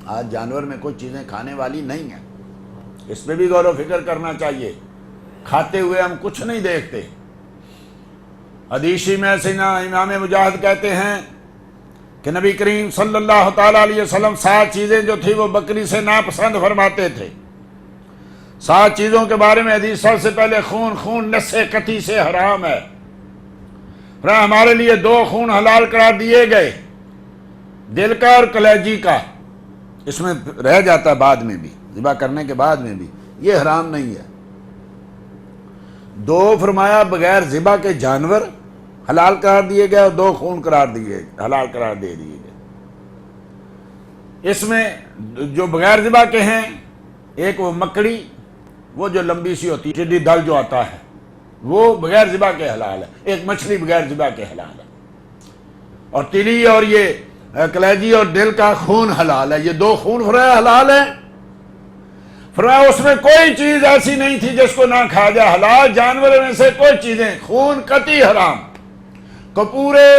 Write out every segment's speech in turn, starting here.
آج جانور میں کچھ چیزیں کھانے والی نہیں ہیں، اس پہ بھی غور و فکر کرنا چاہیے۔ کھاتے ہوئے ہم کچھ نہیں دیکھتے۔ حدیثی میں سیدنا امام مجاہد کہتے ہیں کہ نبی کریم صلی اللہ تعالیٰ علیہ وسلم 7 چیزیں جو تھی وہ بکری سے ناپسند فرماتے تھے۔ 7 چیزوں کے بارے میں حدیث سب سے پہلے خون نس قطعی سے حرام ہے۔ ہمارے لیے 2 خون حلال قرار دیے گئے، دل کا اور کلیجی کا۔ اس میں رہ جاتا ہے بعد میں بھی، ذبح کرنے کے بعد میں بھی، یہ حرام نہیں ہے۔ 2 فرمایا بغیر ذبح کے جانور حلال قرار دیے گئے اور 2 خون حلال قرار دے دیے گئے۔ اس میں جو بغیر ذبح کے ہیں، ایک وہ مکڑی، وہ جو لمبی سی ہوتی ہے، ٹڈی دل جو آتا ہے، وہ بغیر ذبح کے حلال ہے۔ ایک مچھلی بغیر ذبح کے حلال ہے۔ اور تلی اور یہ کلیجی اور دل کا خون حلال ہے۔ یہ 2 خون فرمایا حلال ہے۔ فرمایا اس میں کوئی چیز ایسی نہیں تھی جس کو نہ کھایا جائے۔ حلال جانوروں میں سے کوئی چیزیں، خون قطعی حرام، کپورے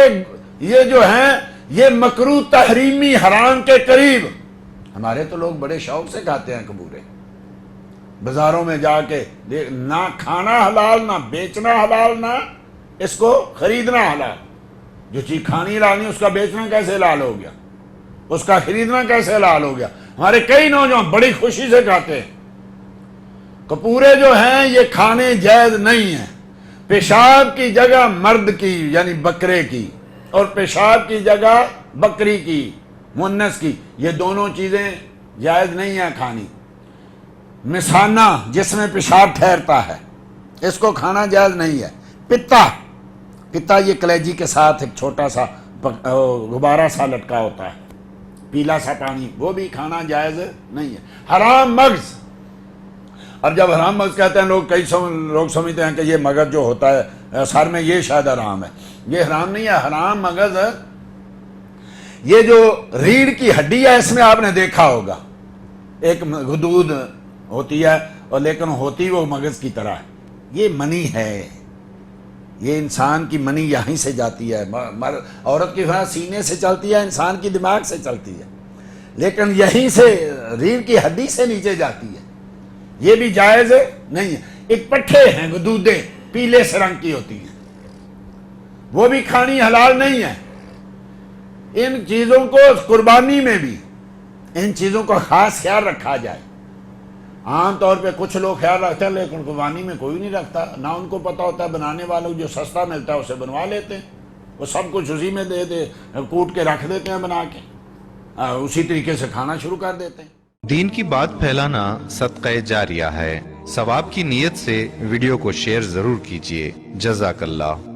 یہ جو ہیں یہ مکروہ تحریمی حرام کے قریب۔ ہمارے تو لوگ بڑے شوق سے کھاتے ہیں کپورے، بازاروں میں جا کے نہ کھانا حلال، نہ بیچنا حلال، نہ اس کو خریدنا حلال۔ جو چیز کھانی حلال نہیں، اس کا بیچنا کیسے حلال ہو گیا؟ اس کا خریدنا کیسے حلال ہو گیا؟ ہمارے کئی نوجوان بڑی خوشی سے کھاتے ہیں۔ کپورے جو ہیں یہ کھانے جائز نہیں ہیں۔ پیشاب کی جگہ مرد کی یعنی بکرے کی، اور پیشاب کی جگہ بکری کی، مؤنث کی، یہ دونوں چیزیں جائز نہیں ہیں کھانی۔ مثانہ جس میں پیشاب ٹھہرتا ہے، اس کو کھانا جائز نہیں ہے۔ پتا یہ کلیجی کے ساتھ ایک چھوٹا سا غبارہ سا لٹکا ہوتا ہے، پیلا سا پانی، وہ بھی کھانا جائز نہیں ہے۔ حرام مغز، اور جب حرام مغز کہتے ہیں کئی لوگ سمجھتے ہیں کہ یہ مغز جو ہوتا ہے سر میں، یہ شاید حرام ہے۔ یہ حرام نہیں ہے۔ حرام مغز یہ جو ریڑھ کی ہڈی ہے، اس میں آپ نے دیکھا ہوگا ایک غدود ہوتی ہے، اور لیکن ہوتی وہ مغز کی طرح ہے۔ یہ منی ہے، یہ انسان کی منی یہیں سے جاتی ہے۔ عورت کی طرح سینے سے چلتی ہے، انسان کی دماغ سے چلتی ہے، لیکن یہیں سے ریڑھ کی ہڈی سے نیچے جاتی ہے۔ یہ بھی جائز نہیں ہے۔ ایک پٹھے ہیں غدودیں، پیلے سے رنگ کی ہوتی ہیں، وہ بھی کھانی حلال نہیں ہے۔ ان چیزوں کو قربانی میں بھی ان چیزوں کا خاص خیال رکھا جائے۔ عام طور پہ کچھ لوگ خیال رکھتے ہیں، لیکن قربانی میں کوئی نہیں رکھتا۔ نہ ان کو پتہ ہوتا ہے، بنانے والوں جو سستا ملتا ہے اسے بنوا لیتے ہیں، وہ سب کچھ اسی میں دے کوٹ کے رکھ دیتے ہیں بنا کے، اسی طریقے سے کھانا شروع کر دیتے ہیں۔ دین کی بات پھیلانا صدقہ جاریہ ہے۔ ثواب کی نیت سے ویڈیو کو شیئر ضرور کیجیے۔ جزاک اللہ۔